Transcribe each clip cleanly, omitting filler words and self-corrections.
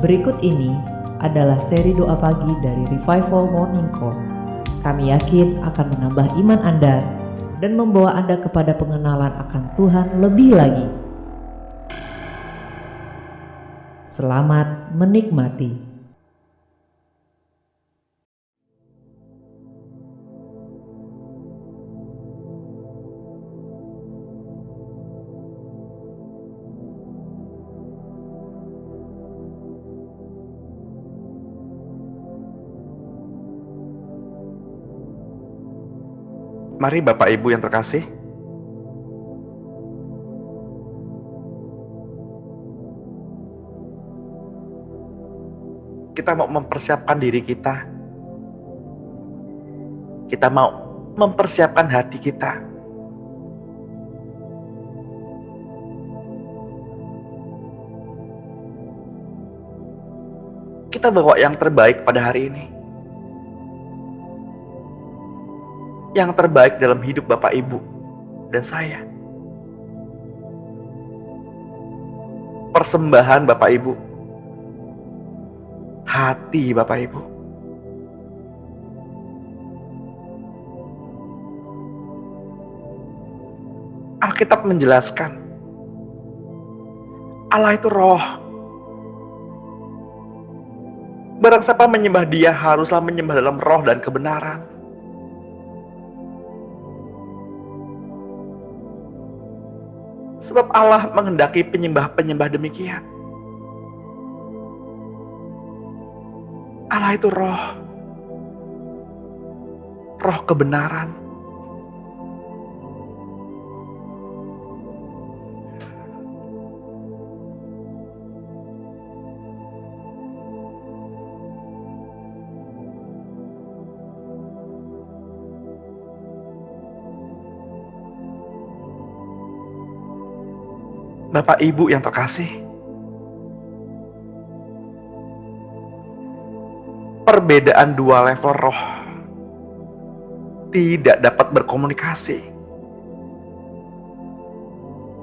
Berikut ini adalah seri doa pagi dari Revival Morning Call. Kami yakin akan menambah iman Anda dan membawa Anda kepada pengenalan akan Tuhan lebih lagi. Selamat menikmati. Mari Bapak Ibu yang terkasih, kita mau mempersiapkan diri kita. Kita mau mempersiapkan hati kita. Kita bawa yang terbaik pada hari ini. Yang terbaik dalam hidup Bapak Ibu dan saya. Persembahan Bapak Ibu. Hati Bapak Ibu. Alkitab menjelaskan, Allah itu roh. Barang siapa menyembah Dia haruslah menyembah dalam roh dan kebenaran. Sebab Allah menghendaki penyembah-penyembah demikian. Allah itu roh. Roh kebenaran. Bapak Ibu yang terkasih, perbedaan dua level roh tidak dapat berkomunikasi.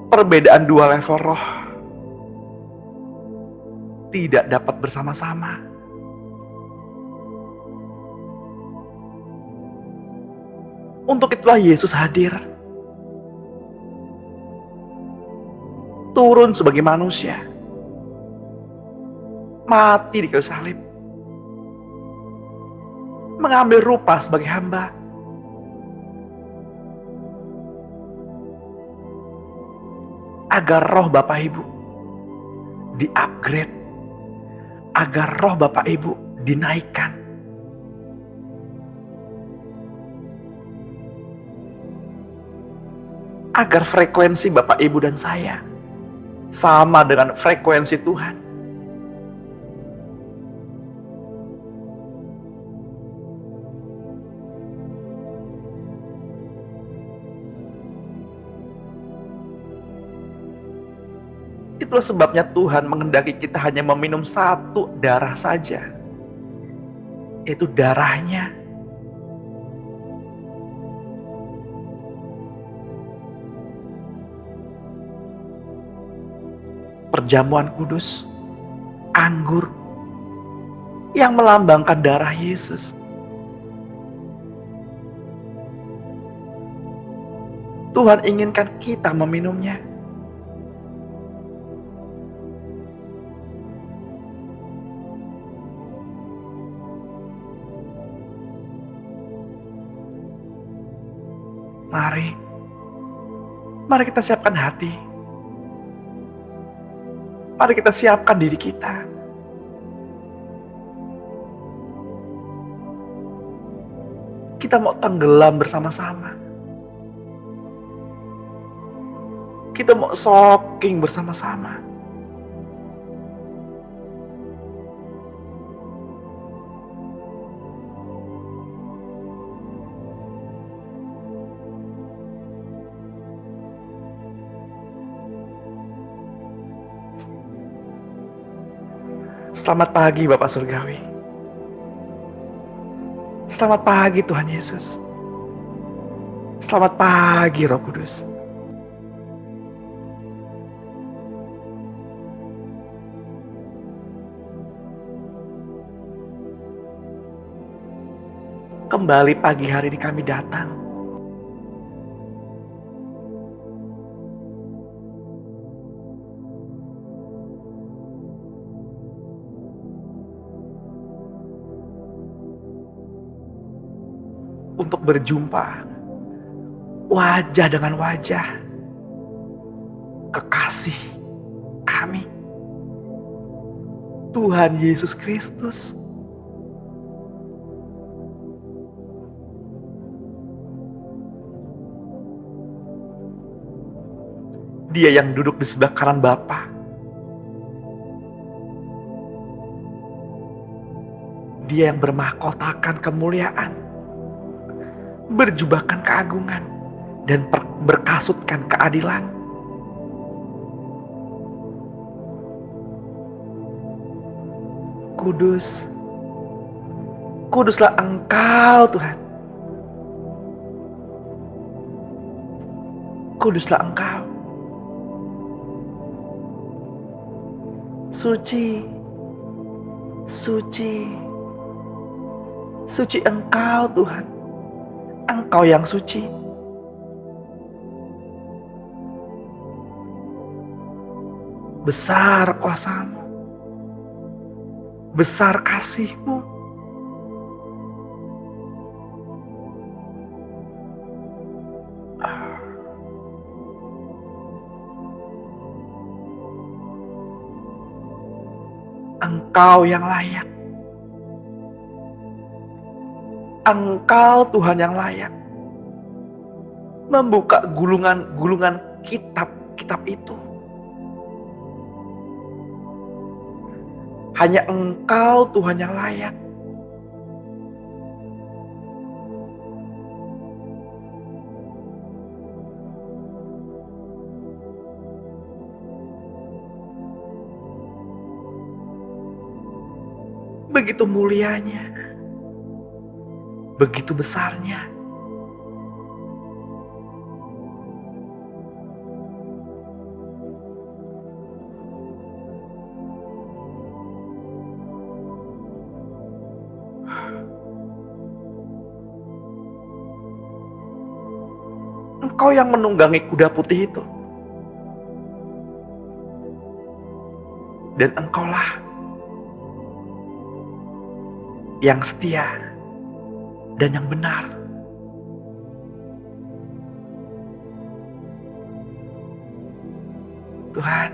Perbedaan dua level roh tidak dapat bersama-sama. Untuk itulah Yesus hadir. Turun sebagai manusia, mati di kayu salib, mengambil rupa sebagai hamba, agar roh Bapak Ibu di-upgrade, agar roh Bapak Ibu dinaikkan. Agar frekuensi Bapak Ibu dan saya sama dengan frekuensi Tuhan. Itulah sebabnya Tuhan menghendaki kita hanya meminum satu darah saja, yaitu darahnya. Perjamuan kudus, anggur, yang melambangkan darah Yesus. Tuhan inginkan kita meminumnya. Mari kita siapkan hati. Mari kita siapkan diri kita. Kita mau tenggelam bersama-sama. Kita mau soaking bersama-sama. Selamat pagi Bapak Surgawi. Selamat pagi Tuhan Yesus. Selamat pagi Roh Kudus. kembali pagi hari ini kami datang untuk berjumpa wajah dengan wajah kekasih kami, Tuhan Yesus Kristus. Dia yang duduk di sebelah kanan Bapa. Dia yang bermahkotakan kemuliaan, berjubahkan keagungan, dan berkasutkan keadilan. Kudus, kuduslah Engkau Tuhan. Kuduslah Engkau. Suci, suci, suci Engkau Tuhan. Engkau yang suci. Besar kuasa-Mu, besar kasih-Mu. Engkau yang layak. Engkau Tuhan yang layak membuka gulungan-gulungan kitab-kitab itu. Hanya Engkau Tuhan yang layak. Begitu mulianya, begitu besarnya. Engkau yang menunggangi kuda putih itu. Dan Engkaulah yang setia dan yang benar. Tuhan,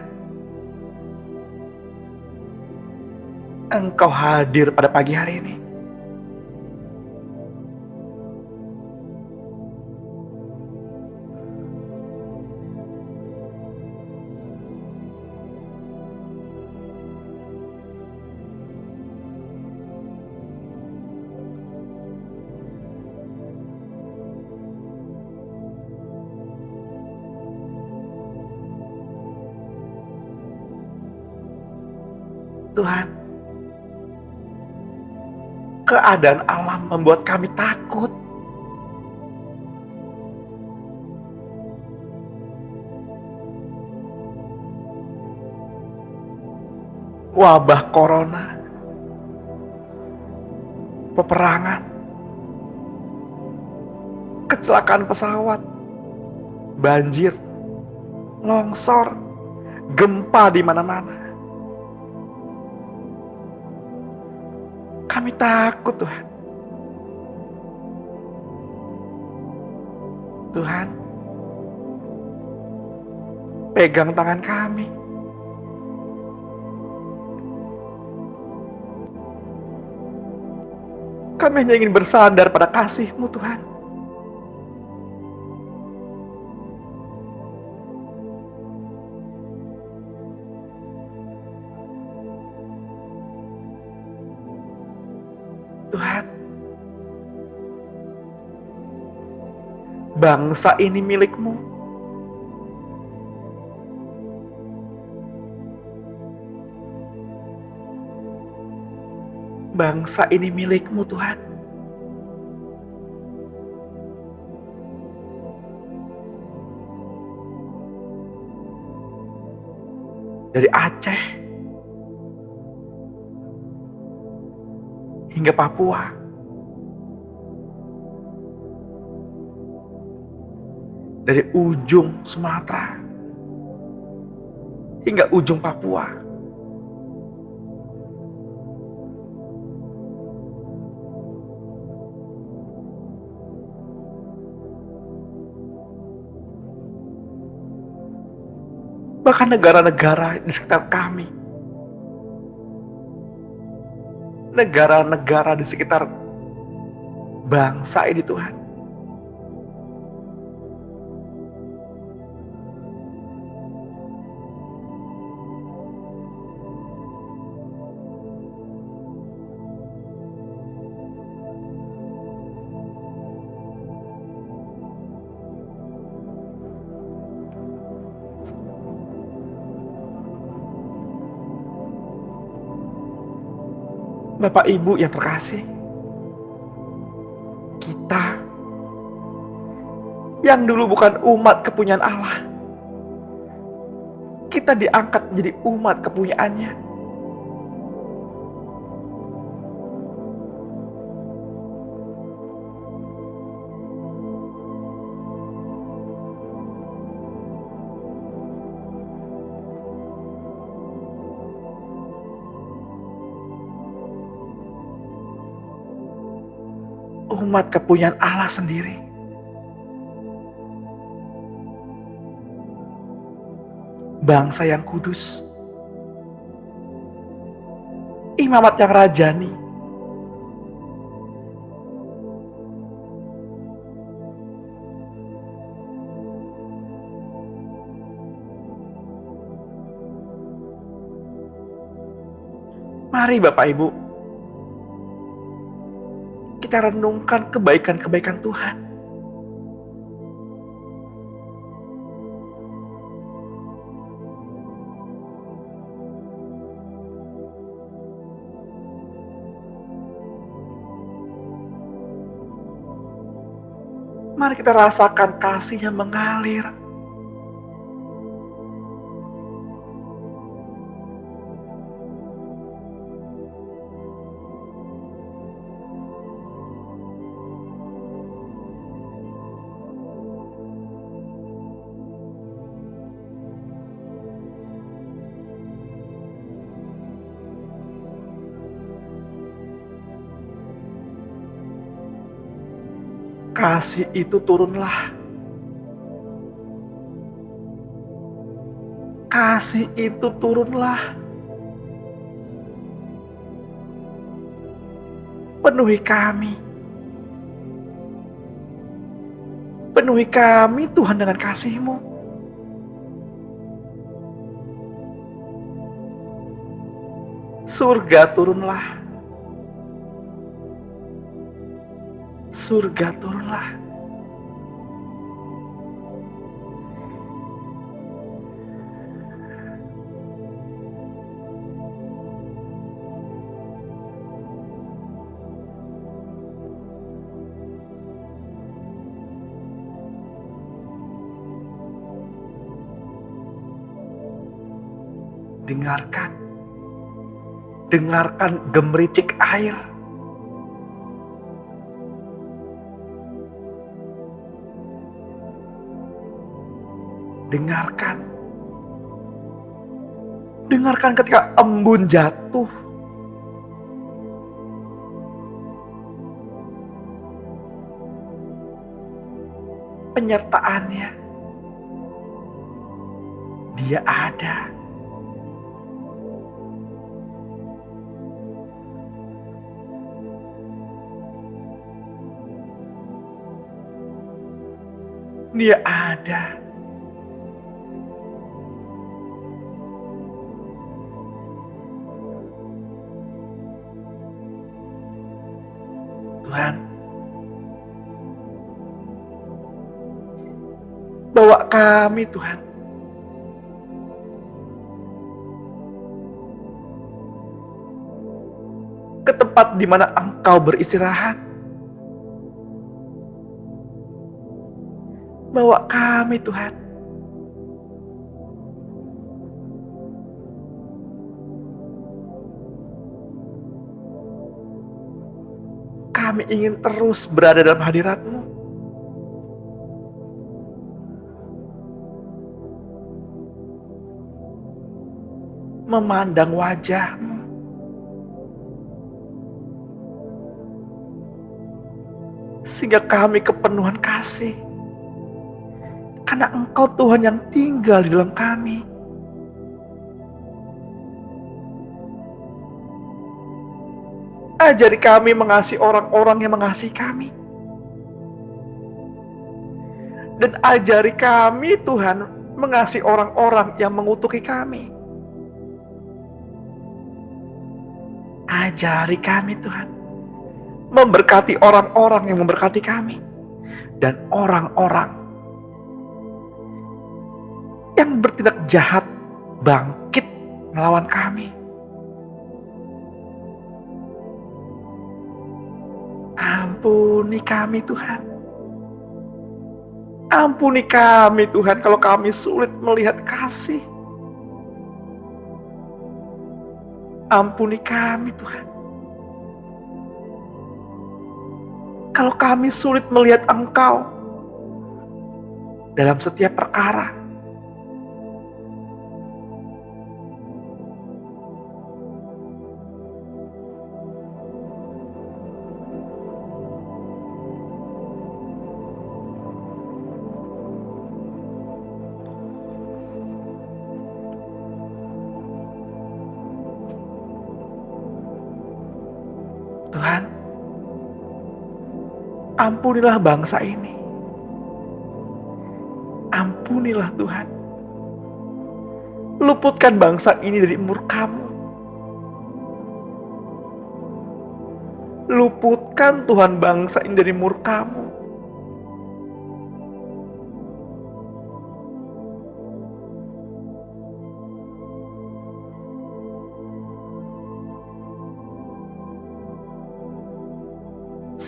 Engkau hadir pada pagi hari ini. Tuhan, keadaan alam membuat kami takut. Wabah corona, peperangan, kecelakaan pesawat, banjir, longsor, gempa di mana-mana. Kami takut, Tuhan. Tuhan, pegang tangan kami. Kami hanya ingin bersandar pada kasih-Mu, Tuhan. Tuhan, bangsa ini milik-Mu. Bangsa ini milik-Mu, Tuhan. Dari Aceh hingga Papua, dari ujung Sumatera hingga ujung Papua. Bahkan negara-negara di sekitar kami, negara-negara di sekitar bangsa ini Tuhan, Bapak Ibu yang terkasih, kita yang dulu bukan umat kepunyaan Allah, kita diangkat menjadi umat kepunyaannya. Umat kepunyaan Allah sendiri. Bangsa yang kudus. Imamat yang rajani. Mari Bapak Ibu, kita renungkan kebaikan-kebaikan Tuhan. Mari kita rasakan kasih yang mengalir. Kasih itu turunlah. Kasih itu turunlah. Penuhi kami. Penuhi kami Tuhan dengan kasih-Mu. Surga turunlah. Surga turunlah. Dengarkan. Dengarkan gemericik air. Dengarkan. Dengarkan ketika embun jatuh. Penyertaannya. Dia ada. Dia ada. Tuhan, bawa kami Tuhan ke tempat di mana Engkau beristirahat. Bawa kami Tuhan kami ingin terus berada dalam hadirat-Mu. memandang wajah-Mu. Sehingga kami kepenuhan kasih. Karena Engkau Tuhan yang tinggal di dalam kami. Ajari kami mengasihi orang-orang yang mengasihi kami. Dan ajari kami Tuhan mengasihi orang-orang yang mengutuki kami. Ajari kami Tuhan memberkati orang-orang yang memberkati kami. Dan orang-orang yang bertindak jahat bangkit melawan kami. Ampuni kami Tuhan. Ampuni kami Tuhan kalau kami sulit melihat kasih. Ampuni kami Tuhan. Kalau kami sulit melihat Engkau dalam setiap perkara. Tuhan, ampunilah bangsa ini. Ampunilah Tuhan. Luputkan bangsa ini dari murka-Mu. Luputkan Tuhan bangsa ini dari murka-Mu.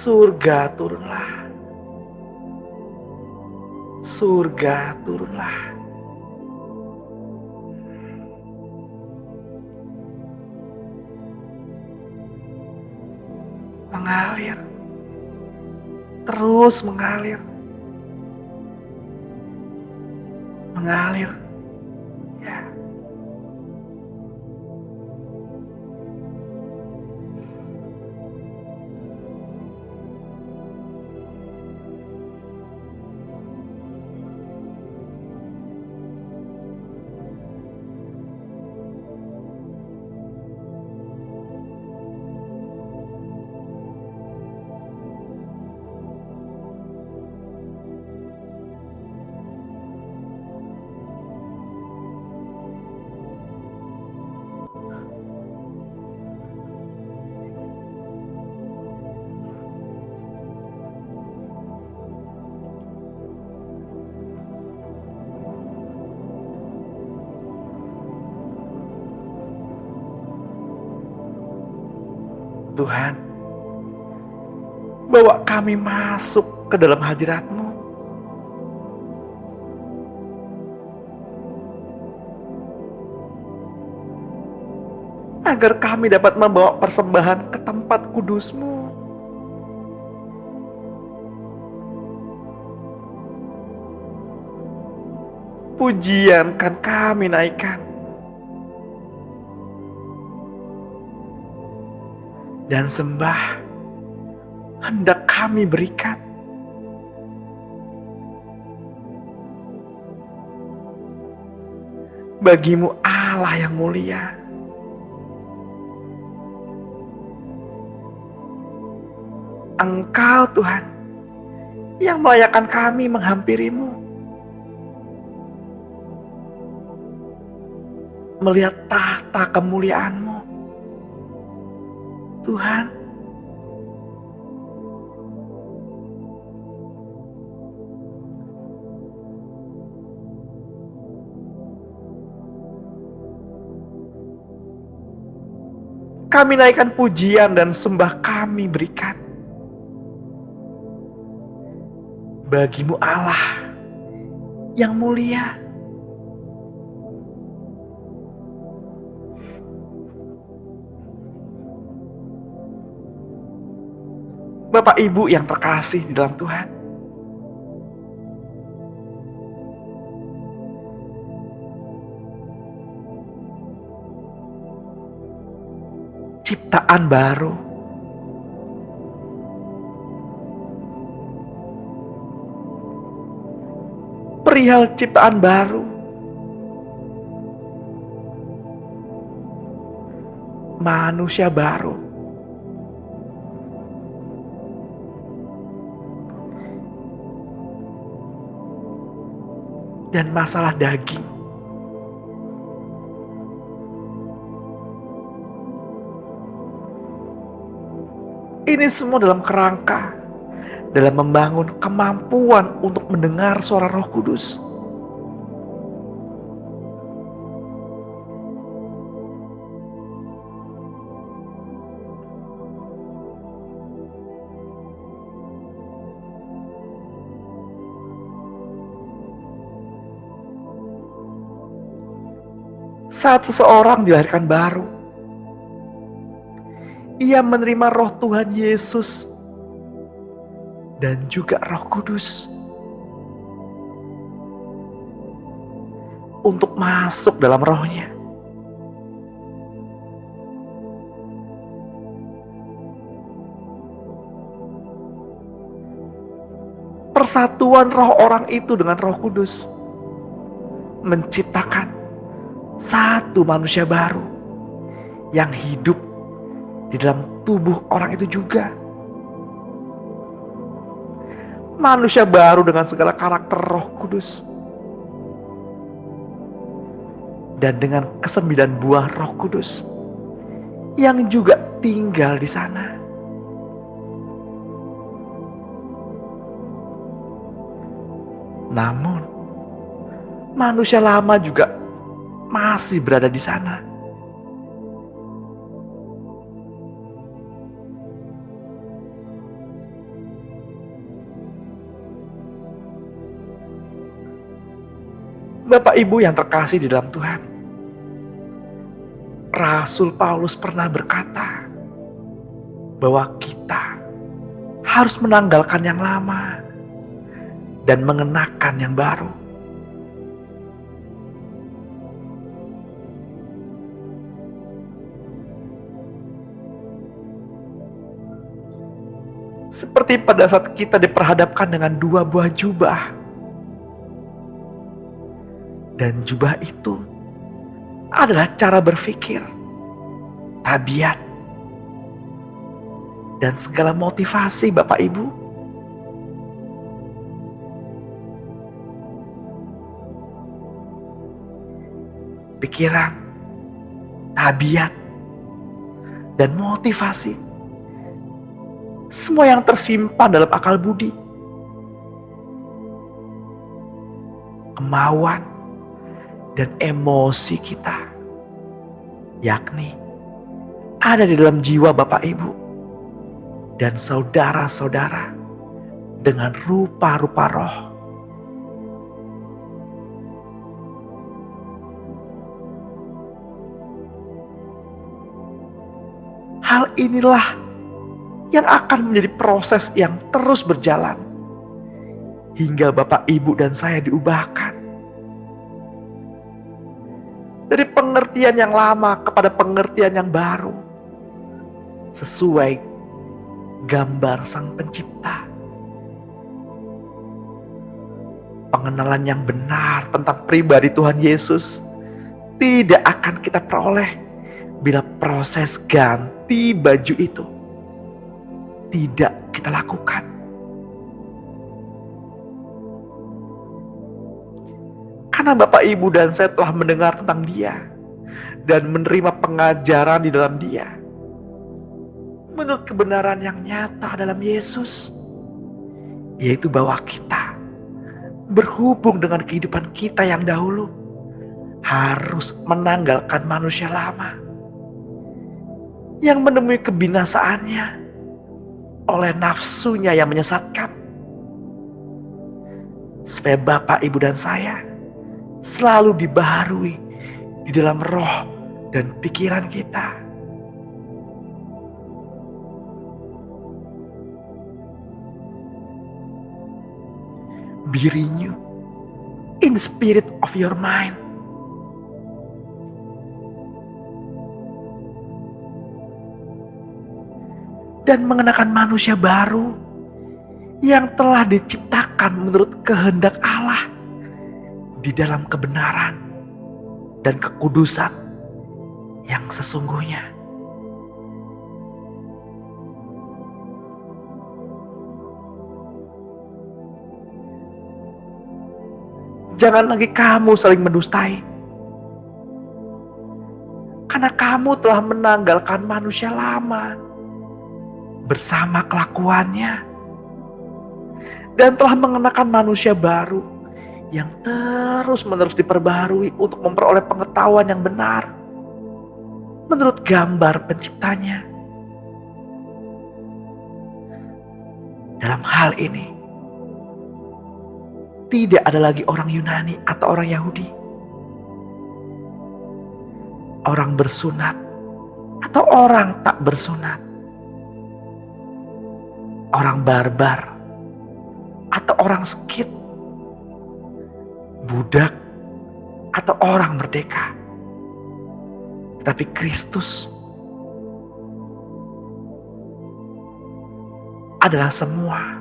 Surga turunlah. Surga turunlah. Mengalir. Terus mengalir. Mengalir. Ya. Tuhan, bawa kami masuk ke dalam hadirat-Mu. Agar kami dapat membawa persembahan ke tempat kudus-Mu. Pujian kan kami naikkan. Dan sembah hendak kami berikan. Bagi-Mu Allah yang mulia. Engkau Tuhan yang melayakkan kami menghampiri-Mu. Melihat tahta kemuliaan-Mu. Tuhan, kami naikkan pujian dan sembah kami berikan. Bagi-Mu Allah yang mulia. Bapak Ibu yang terkasih di dalam Tuhan, ciptaan baru. Perihal ciptaan baru, manusia baru, dan masalah daging. Ini semua dalam kerangka dalam membangun kemampuan untuk mendengar suara Roh Kudus. Saat seseorang dilahirkan baru, ia menerima Roh Tuhan Yesus dan juga Roh Kudus untuk masuk dalam rohnya. Persatuan roh orang itu dengan Roh Kudus menciptakan satu manusia baru yang hidup di dalam tubuh orang itu juga. Manusia baru dengan segala karakter Roh Kudus dan dengan ke-9 buah Roh Kudus yang juga tinggal di sana. Namun manusia lama juga masih berada di sana. Bapak Ibu yang terkasih di dalam Tuhan, Rasul Paulus pernah berkata bahwa kita harus menanggalkan yang lama dan mengenakan yang baru. Seperti pada saat kita diperhadapkan dengan 2 buah jubah. Dan jubah itu adalah cara berpikir, tabiat, dan segala motivasi Bapak Ibu. Pikiran, tabiat, dan motivasi. Semua yang tersimpan dalam akal budi. Kemauan dan emosi kita, yakni ada di dalam jiwa Bapak Ibu dan saudara-saudara dengan rupa-rupa roh. Hal inilah yang akan menjadi proses yang terus berjalan hingga Bapak Ibu dan saya diubahkan dari pengertian yang lama kepada pengertian yang baru, sesuai gambar Sang Pencipta. Pengenalan yang benar tentang pribadi Tuhan Yesus tidak akan kita peroleh bila proses ganti baju itu tidak kita lakukan. Karena Bapak Ibu dan saya telah mendengar tentang Dia dan menerima pengajaran di dalam Dia menurut kebenaran yang nyata dalam Yesus, yaitu bahwa kita berhubung dengan kehidupan kita yang dahulu harus menanggalkan manusia lama yang menemui kebinasaannya oleh nafsunya yang menyesatkan, supaya Bapak, Ibu, dan saya selalu dibaharui di dalam roh dan pikiran kita. Be renewed in the spirit of your mind. dan mengenakan manusia baru yang telah diciptakan menurut kehendak Allah di dalam kebenaran dan kekudusan yang sesungguhnya. Jangan lagi kamu saling mendustai, karena kamu telah menanggalkan manusia lama bersama kelakuannya dan telah mengenakan manusia baru yang terus-menerus diperbarui untuk memperoleh pengetahuan yang benar menurut gambar penciptanya. Dalam hal ini, tidak ada lagi orang Yunani atau orang Yahudi, orang bersunat atau orang tak bersunat, orang barbar atau orang skit, budak atau orang merdeka. Tetapi Kristus adalah semua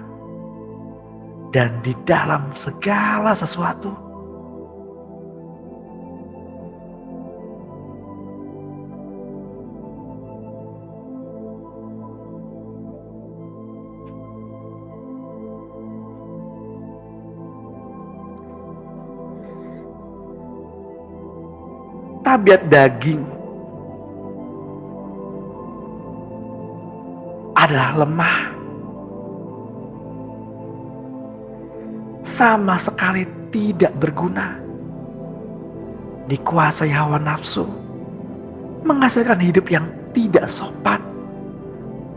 dan di dalam segala sesuatu. Tabiat daging adalah lemah, sama sekali tidak berguna, dikuasai hawa nafsu, menghasilkan hidup yang tidak sopan,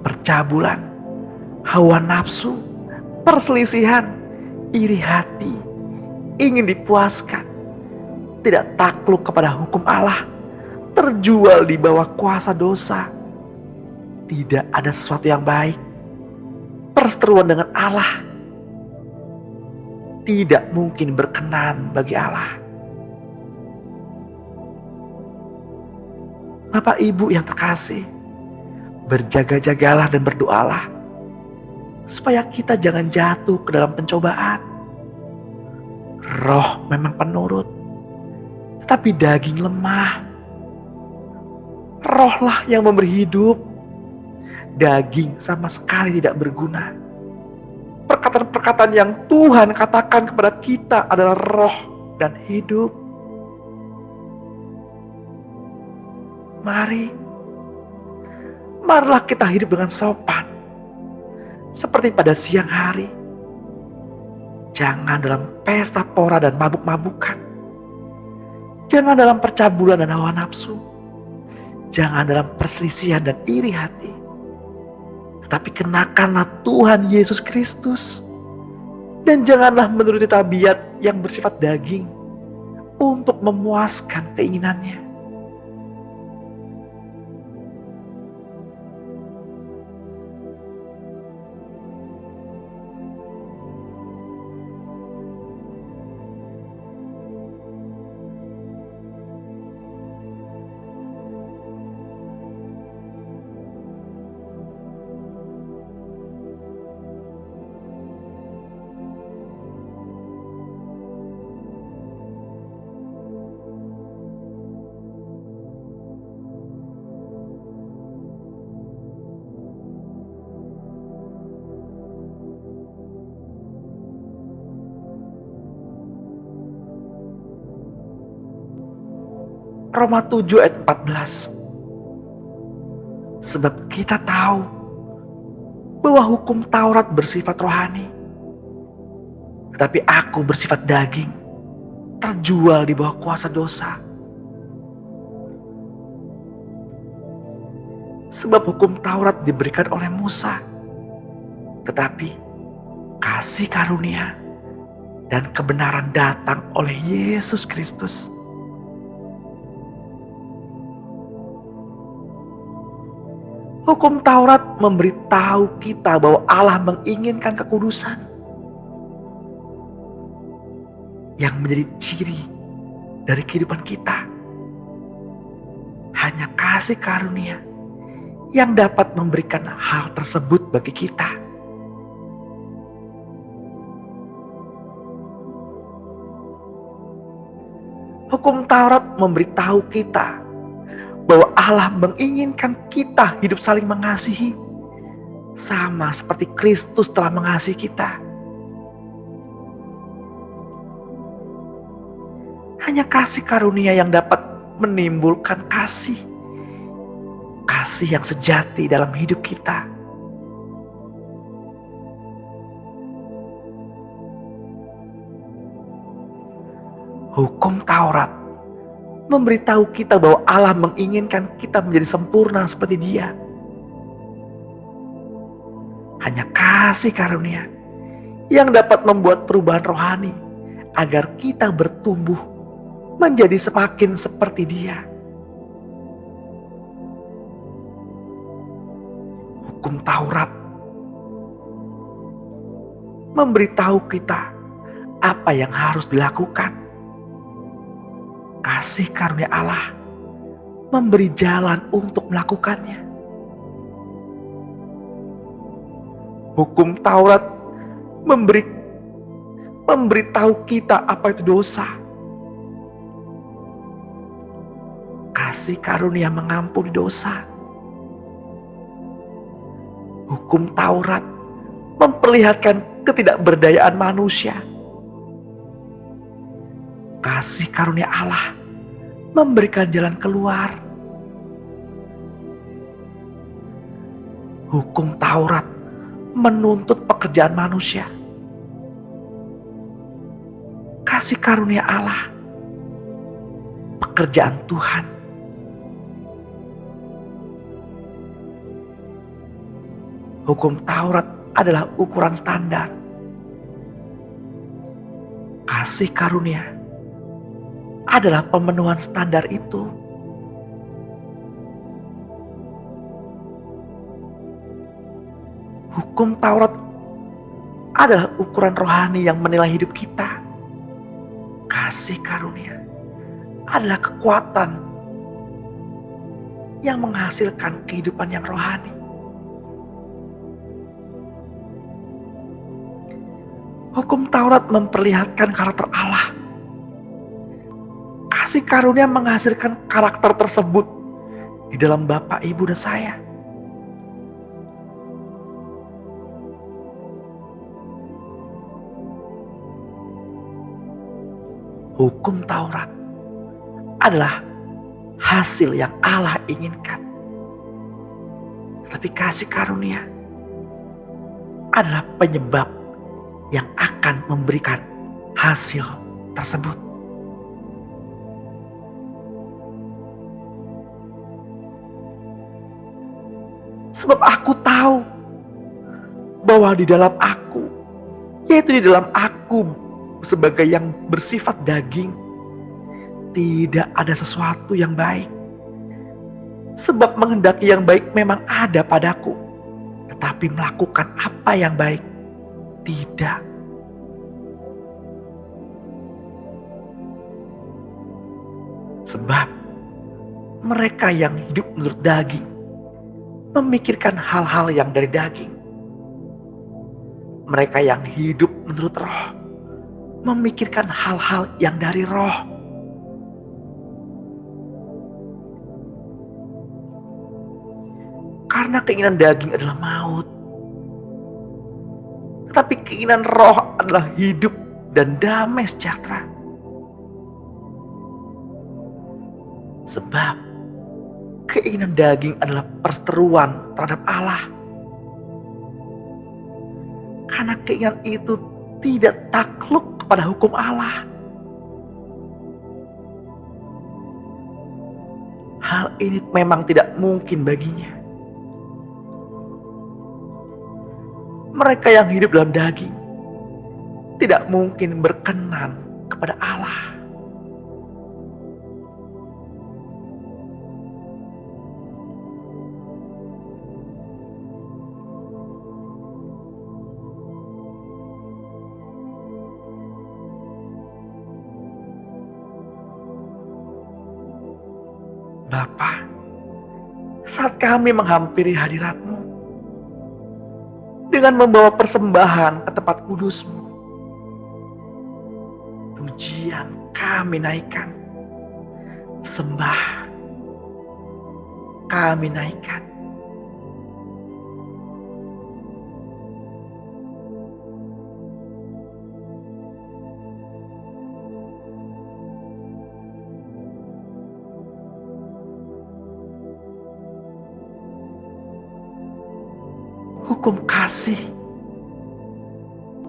percabulan, hawa nafsu, perselisihan, iri hati, ingin dipuaskan, tidak takluk kepada hukum Allah, terjual di bawah kuasa dosa. Tidak ada sesuatu yang baik. Perseteruan dengan Allah tidak mungkin berkenan bagi Allah. Bapak Ibu yang terkasih, berjaga-jagalah dan berdoalah supaya kita jangan jatuh ke dalam pencobaan. Roh memang penurut, tetapi daging lemah. Rohlah yang memberi hidup, daging sama sekali tidak berguna. Perkataan-perkataan yang Tuhan katakan kepada kita adalah roh dan hidup. Marilah kita hidup dengan sopan, seperti pada siang hari. Jangan dalam pesta pora dan mabuk-mabukan. Jangan dalam percabulan dan hawa nafsu. Jangan dalam perselisihan dan iri hati. Tetapi kenakanlah Tuhan Yesus Kristus. Dan janganlah menuruti tabiat yang bersifat daging untuk memuaskan keinginannya. Roma 7 ayat 14. Sebab kita tahu bahwa hukum Taurat bersifat rohani, tetapi aku bersifat daging, terjual di bawah kuasa dosa. Sebab hukum Taurat diberikan oleh Musa, tetapi kasih karunia dan kebenaran datang oleh Yesus Kristus. Hukum Taurat memberitahu kita bahwa Allah menginginkan kekudusan yang menjadi ciri dari kehidupan kita. Hanya kasih karunia yang dapat memberikan hal tersebut bagi kita. Hukum Taurat memberitahu kita bahwa Allah menginginkan kita hidup saling mengasihi, sama seperti Kristus telah mengasihi kita. Hanya kasih karunia yang dapat menimbulkan kasih yang sejati dalam hidup kita. Hukum Taurat memberitahu kita bahwa Allah menginginkan kita menjadi sempurna seperti Dia. Hanya kasih karunia yang dapat membuat perubahan rohani agar kita bertumbuh menjadi semakin seperti Dia. Hukum Taurat memberitahu kita apa yang harus dilakukan. Kasih karunia Allah memberi jalan untuk melakukannya. Hukum Taurat memberitahu kita apa itu dosa. Kasih karunia mengampuni dosa. Hukum Taurat memperlihatkan ketidakberdayaan manusia. Kasih karunia Allah memberikan jalan keluar. Hukum Taurat menuntut pekerjaan manusia. Kasih karunia Allah, pekerjaan Tuhan. Hukum Taurat adalah ukuran standar. Kasih karunia adalah pemenuhan standar itu. Hukum Taurat adalah ukuran rohani yang menilai hidup kita. Kasih karunia adalah kekuatan yang menghasilkan kehidupan yang rohani. Hukum Taurat memperlihatkan karakter Allah. Kasih karunia menghasilkan karakter tersebut di dalam Bapak, Ibu, dan saya. Hukum Taurat adalah hasil yang Allah inginkan. Tetapi kasih karunia adalah penyebab yang akan memberikan hasil tersebut. Sebab aku tahu bahwa di dalam aku, yaitu di dalam aku sebagai yang bersifat daging, tidak ada sesuatu yang baik. Sebab menghendaki yang baik memang ada padaku, tetapi melakukan apa yang baik tidak. Sebab mereka yang hidup menurut daging memikirkan hal-hal yang dari daging. Mereka yang hidup menurut roh memikirkan hal-hal yang dari roh. Karena keinginan daging adalah maut, tetapi keinginan roh adalah hidup dan damai sejahtera. Sebab keinginan daging adalah perseteruan terhadap Allah. Karena keinginan itu tidak takluk kepada hukum Allah. Hal ini memang tidak mungkin baginya. Mereka yang hidup dalam daging tidak mungkin berkenan kepada Allah. Bapa, saat kami menghampiri hadirat-Mu dengan membawa persembahan ke tempat kudus-Mu. Pujian kami naikkan, sembah kami naikkan. Hukum kasih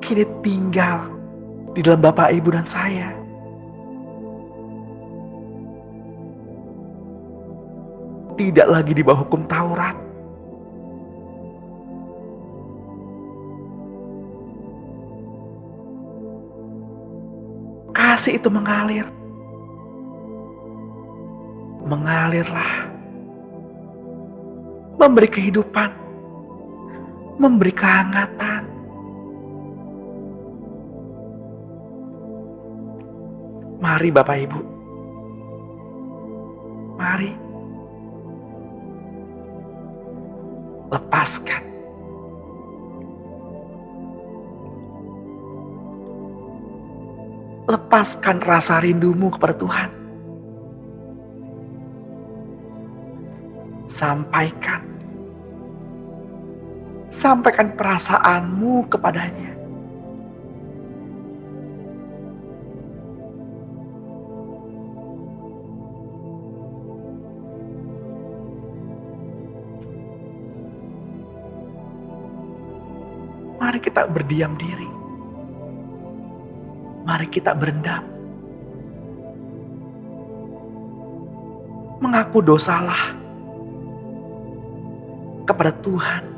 kini tinggal di dalam Bapak, Ibu, dan saya. Tidak lagi di bawah hukum Taurat. Kasih itu mengalir. Mengalirlah. Memberi kehidupan. Memberi kehangatan. Mari Bapak Ibu. Mari. Lepaskan. Lepaskan rasa rindumu kepada Tuhan. Sampaikan. Sampaikan perasaanmu kepadanya. Mari kita berdiam diri. Mari kita berendam. Mengaku dosalah kepada Tuhan.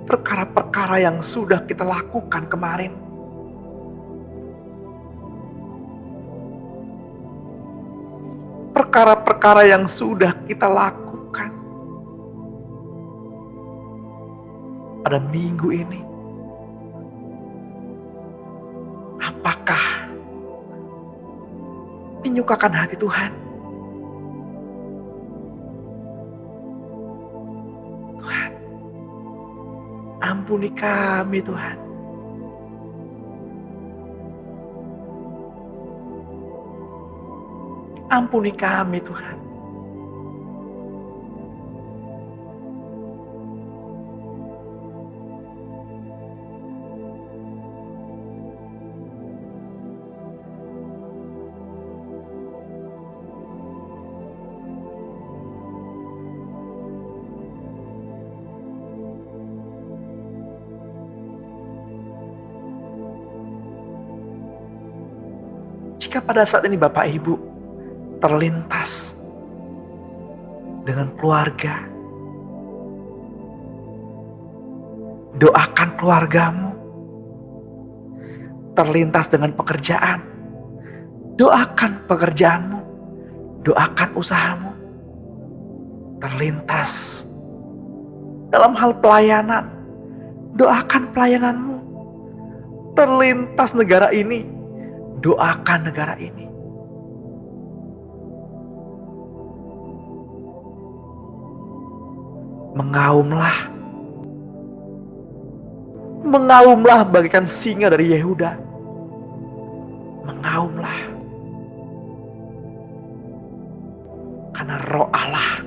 Perkara-perkara yang sudah kita lakukan kemarin, perkara-perkara yang sudah kita lakukan pada minggu ini, apakah menyukakan hati Tuhan? Tuhan, ampuni kami Tuhan. Ampuni kami Tuhan. Jika pada saat ini Bapak Ibu terlintas dengan keluarga, doakan keluargamu. Terlintas dengan pekerjaan, doakan pekerjaanmu, doakan usahamu. Terlintas dalam hal pelayanan, doakan pelayananmu. Terlintas negara ini, doakan negara ini. Mengaumlah. Mengaumlah bagaikan singa dari Yehuda. Mengaumlah. Karena Roh Allah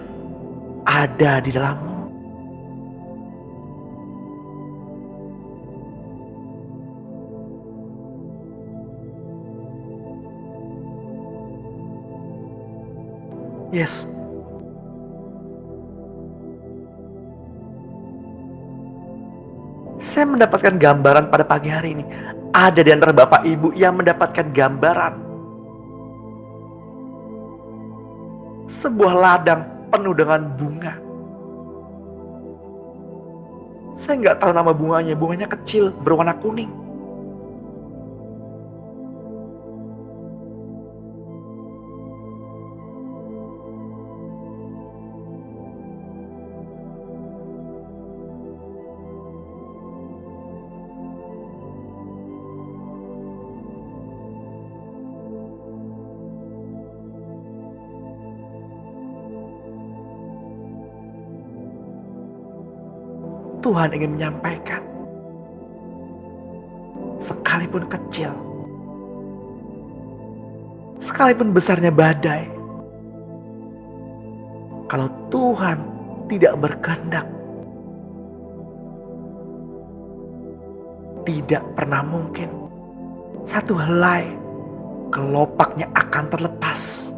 ada di dalammu. Yes. Saya mendapatkan gambaran pada pagi hari ini. Ada di antara Bapak Ibu yang mendapatkan gambaran sebuah ladang penuh dengan bunga. Saya nggak tahu nama bunganya. Bunganya kecil, berwarna kuning. Tuhan ingin menyampaikan, sekalipun kecil, sekalipun besarnya badai, kalau Tuhan tidak berkehendak, tidak pernah mungkin satu helai kelopaknya akan terlepas.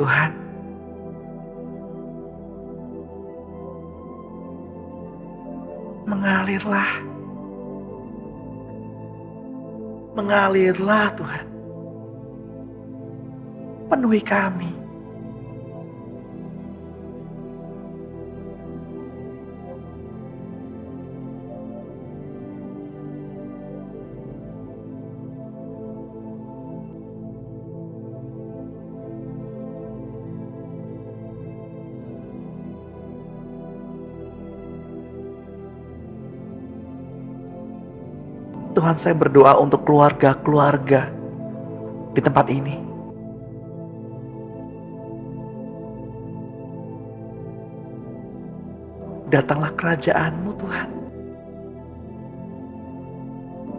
Tuhan, mengalirlah, mengalirlah Tuhan, penuhi kami. Tuhan, saya berdoa untuk keluarga-keluarga di tempat ini. Datanglah kerajaan-Mu Tuhan.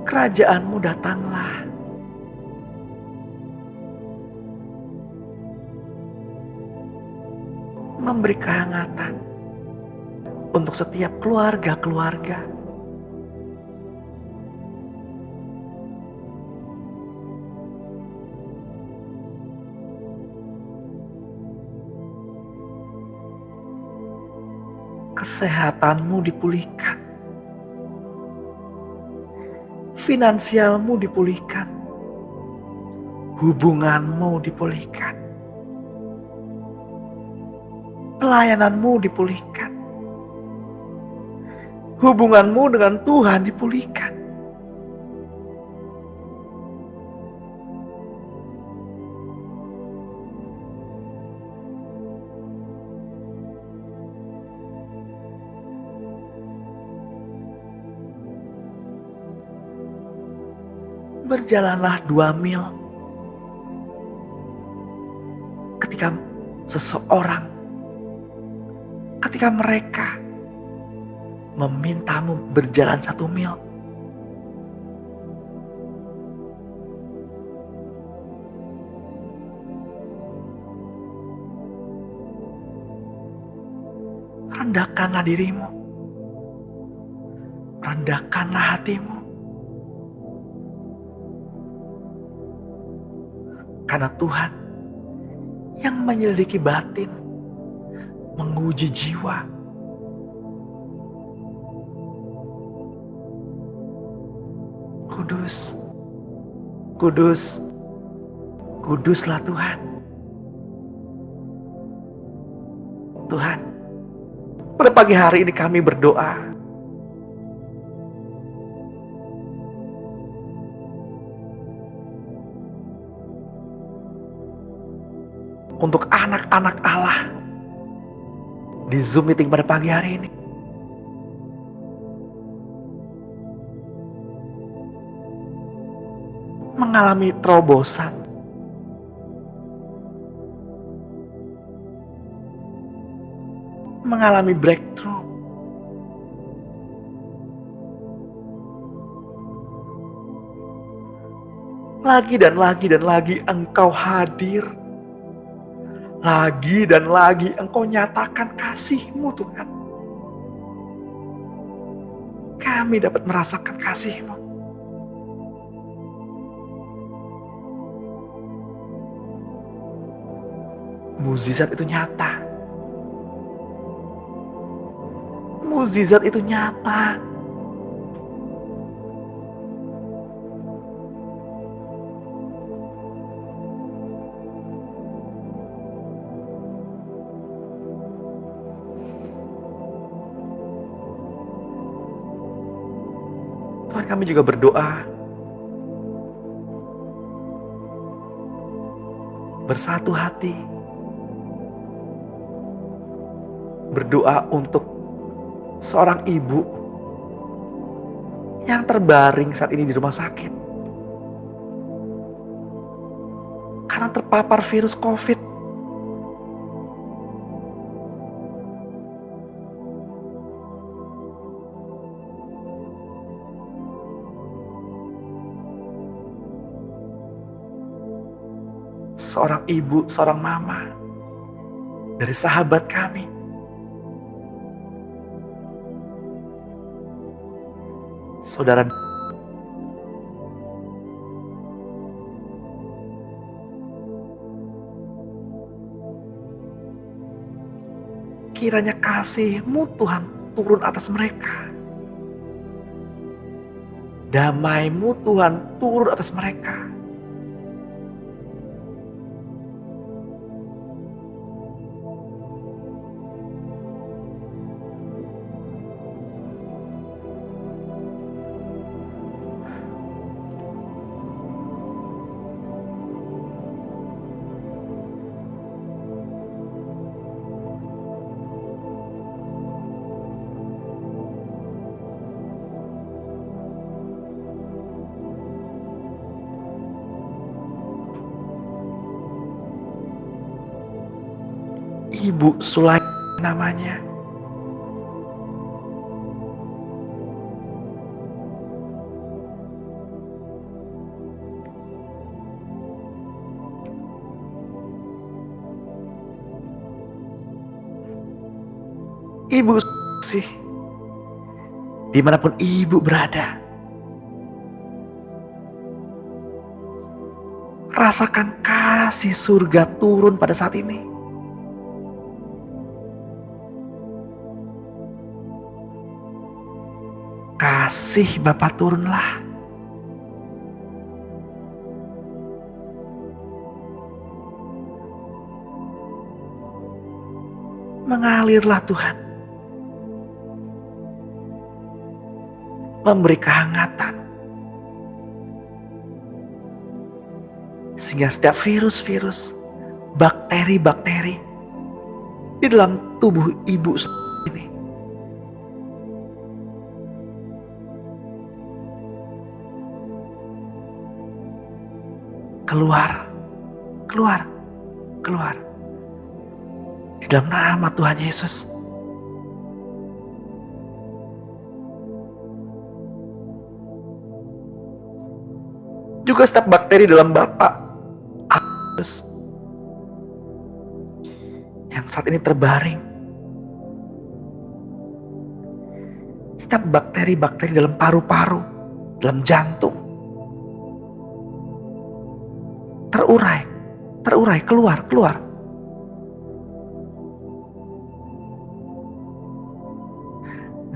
Kerajaan-Mu datanglah. Memberi kehangatan untuk setiap keluarga-keluarga. Kesehatanmu dipulihkan, finansialmu dipulihkan, hubunganmu dipulihkan, pelayananmu dipulihkan, hubunganmu dengan Tuhan dipulihkan. Berjalanlah 2 mil ketika seseorang, ketika mereka memintamu berjalan 1 mil. Rendahkanlah dirimu, rendahkanlah hatimu. Karena Tuhan yang menyelidiki batin, menguji jiwa. Kudus, kudus, kuduslah Tuhan. Tuhan, pada pagi hari ini kami berdoa untuk anak-anak Allah di Zoom meeting pada pagi hari ini. Mengalami terobosan, mengalami breakthrough, lagi dan lagi dan lagi Engkau hadir. Lagi dan lagi Engkau nyatakan kasih-Mu Tuhan. Kami dapat merasakan kasih-Mu. Mukjizat itu nyata. Mukjizat itu nyata. Tuhan, kami juga berdoa bersatu hati, berdoa untuk seorang ibu yang terbaring saat ini di rumah sakit karena terpapar virus COVID. Seorang ibu, seorang mama dari sahabat kami, saudara, kiranya kasih-Mu Tuhan turun atas mereka. Damai-Mu Tuhan turun atas mereka. Ibu Sulai namanya. Ibu sih, dimanapun ibu berada, rasakan kasih surga turun pada saat ini. Kasih Bapa turunlah. Mengalirlah Tuhan. Memberi kehangatan. Sehingga setiap virus-virus, bakteri-bakteri di dalam tubuh ibu ini keluar, keluar, keluar. Di dalam nama Tuhan Yesus. Juga setiap bakteri dalam Bapa yang saat ini terbaring. Setiap bakteri-bakteri dalam paru-paru, dalam jantung. Terurai, terurai, keluar, keluar.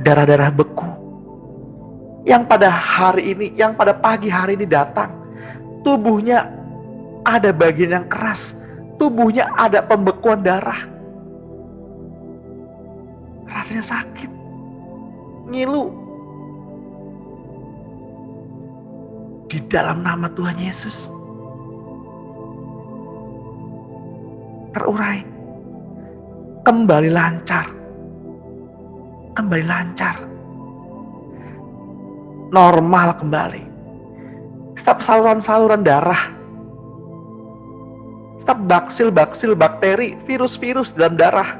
Darah-darah beku yang pada hari ini, yang pada pagi hari ini datang, tubuhnya ada bagian yang keras, tubuhnya ada pembekuan darah, rasanya sakit, ngilu. Di dalam nama Tuhan Yesus, terurai, kembali lancar, kembali lancar, normal kembali. Setiap saluran-saluran darah, setiap baksil-baksil bakteri, virus-virus dalam darah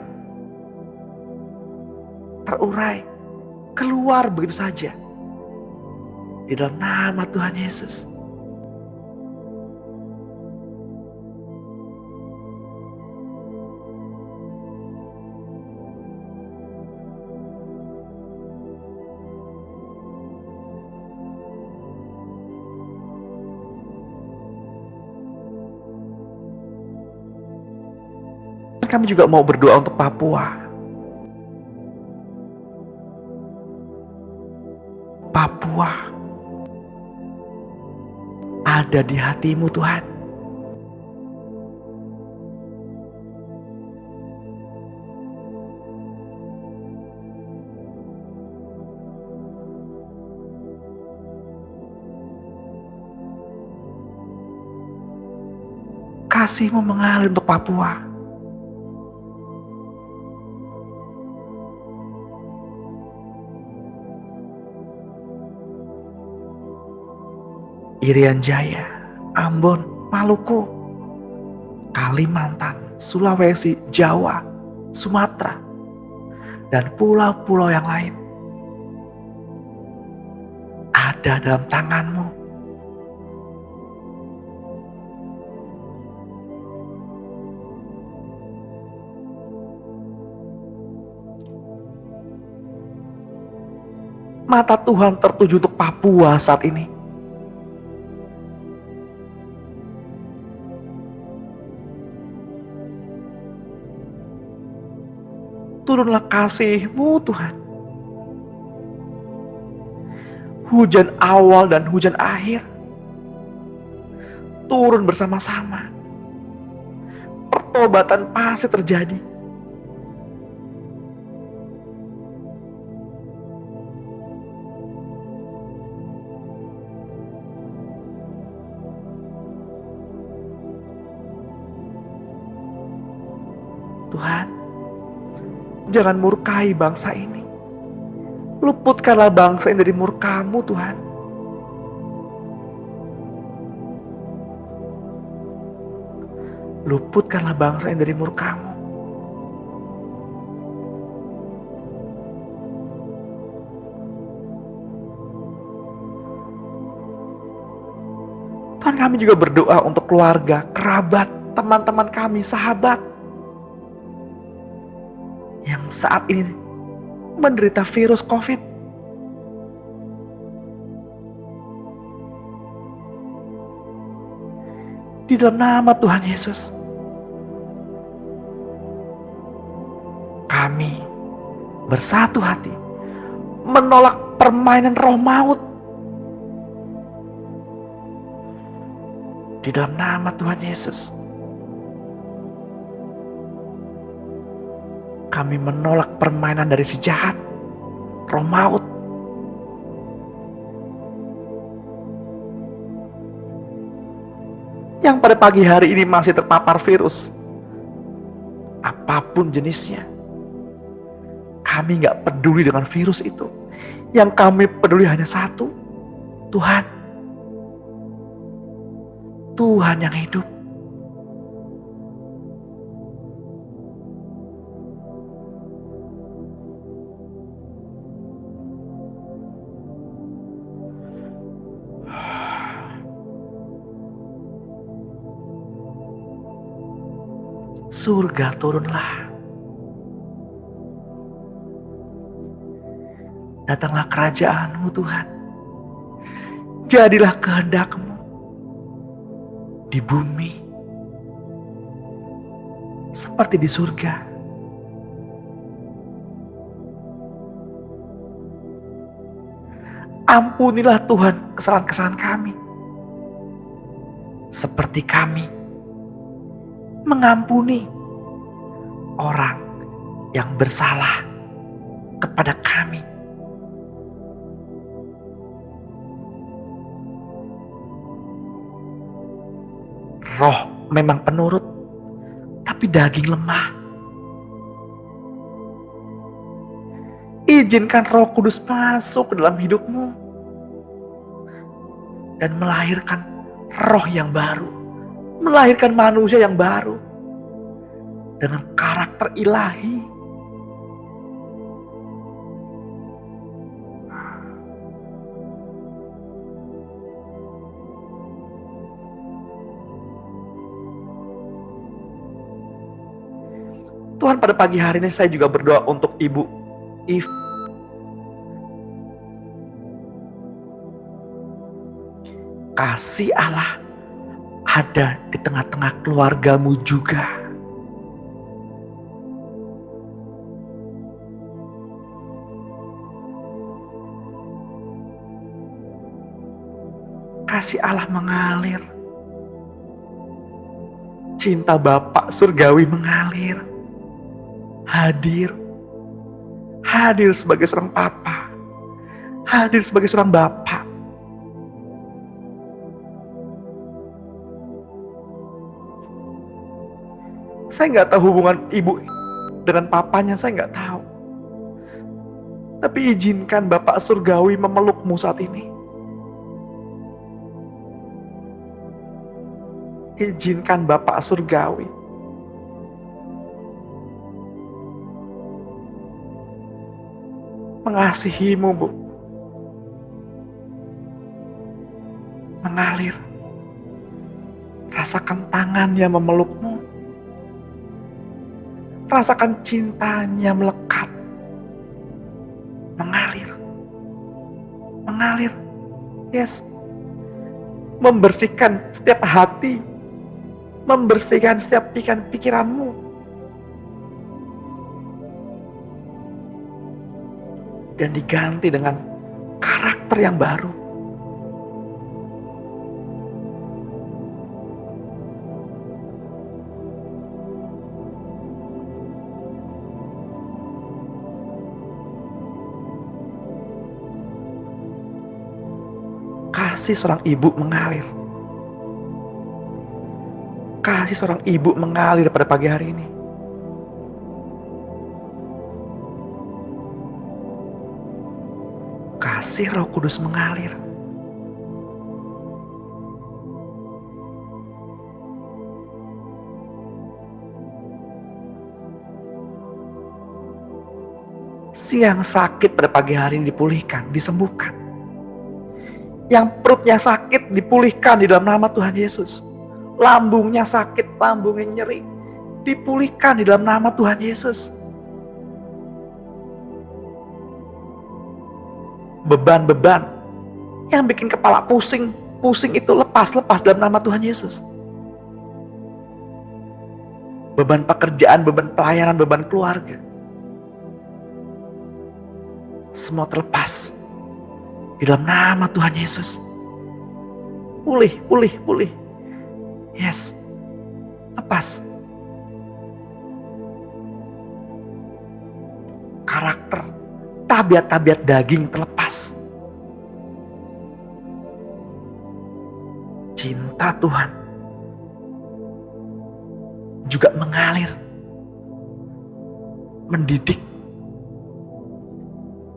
terurai, keluar begitu saja. Di dalam nama Tuhan Yesus. Kami juga mau berdoa untuk Papua. Papua ada di hatimu Tuhan. kasih-Mu mengalir untuk Papua. Irian Jaya, Ambon, Maluku, Kalimantan, Sulawesi, Jawa, Sumatera, dan pulau-pulau yang lain ada dalam tangan-Mu. Mata Tuhan tertuju untuk Papua saat ini. Turunlah kasih-Mu Tuhan. Hujan awal dan hujan akhir turun bersama-sama. Pertobatan pasti terjadi. Tuhan, jangan murkai bangsa ini. Luputkanlah bangsa ini dari murka-Mu Tuhan. Luputkanlah bangsa ini dari murka-Mu. Tuhan, kami juga berdoa untuk keluarga, kerabat, teman-teman kami, sahabat yang saat ini menderita virus COVID. Di dalam nama Tuhan Yesus, kami bersatu hati menolak permainan roh maut. Di dalam nama Tuhan Yesus, kami menolak permainan dari si jahat, roh maut. Yang pada pagi hari ini masih terpapar virus, apapun jenisnya. Kami gak peduli dengan virus itu. Yang kami peduli hanya satu, Tuhan. Tuhan yang hidup. Surga turunlah. Datanglah kerajaan-Mu Tuhan. Jadilah kehendak-Mu di bumi seperti di surga. Ampunilah Tuhan kesalahan-kesalahan kami, seperti kami mengampuni orang yang bersalah kepada kami. Roh memang penurut, tapi daging lemah. Izinkan Roh Kudus masuk ke dalam hidupmu dan melahirkan roh yang baru, melahirkan manusia yang baru dengan karakter ilahi. Tuhan, pada pagi hari ini saya juga berdoa untuk Ibu If. Kasih Allah ada di tengah-tengah keluargamu juga. Kasih Allah mengalir. Cinta Bapa surgawi mengalir. Hadir sebagai seorang papa, hadir sebagai seorang bapak. Saya nggak tahu hubungan ibu dengan papanya, saya nggak tahu. Tapi izinkan Bapak Surgawi memelukmu saat ini. Izinkan Bapak Surgawi mengasihimu, Bu. Mengalir. Rasakan tangannya memelukmu. Rasakan cintanya melekat. Mengalir. Mengalir. Yes. Membersihkan setiap hati. Membersihkan setiap pikiranmu. Dan diganti dengan karakter yang baru. Kasih seorang ibu mengalir. Kasih seorang ibu mengalir pada pagi hari ini. Kasih Roh Kudus mengalir. Yang sakit pada pagi hari ini dipulihkan, disembuhkan. Yang perutnya sakit dipulihkan di dalam nama Tuhan Yesus. Lambungnya sakit, lambungnya nyeri, dipulihkan di dalam nama Tuhan Yesus. Beban-beban yang bikin kepala pusing itu lepas dalam nama Tuhan Yesus. Beban pekerjaan, beban pelayanan, beban keluarga, semua terlepas di dalam nama Tuhan Yesus. Pulih. Yes. Lepas. Karakter, tabiat-tabiat daging terlepas. Cinta Tuhan juga mengalir, mendidik,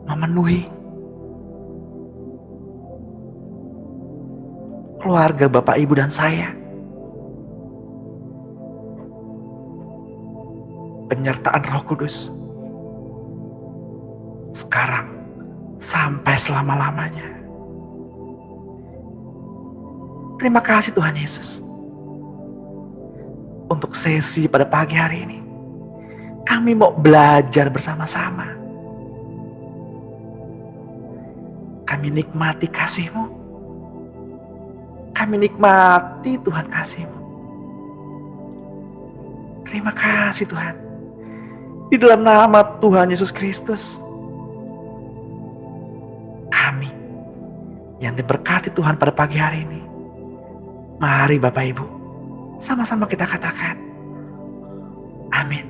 memenuhi keluarga Bapak, Ibu, dan saya. Penyertaan Roh Kudus sekarang sampai selama-lamanya. Terima kasih Tuhan Yesus untuk sesi pada pagi hari ini. Kami mau belajar bersama-sama. Kami nikmati kasih-Mu. Kami nikmati Tuhan kasih-Mu. Terima kasih Tuhan. Di dalam nama Tuhan Yesus Kristus, kami yang diberkati Tuhan pada pagi hari ini, mari Bapak Ibu, sama-sama kita katakan, amin.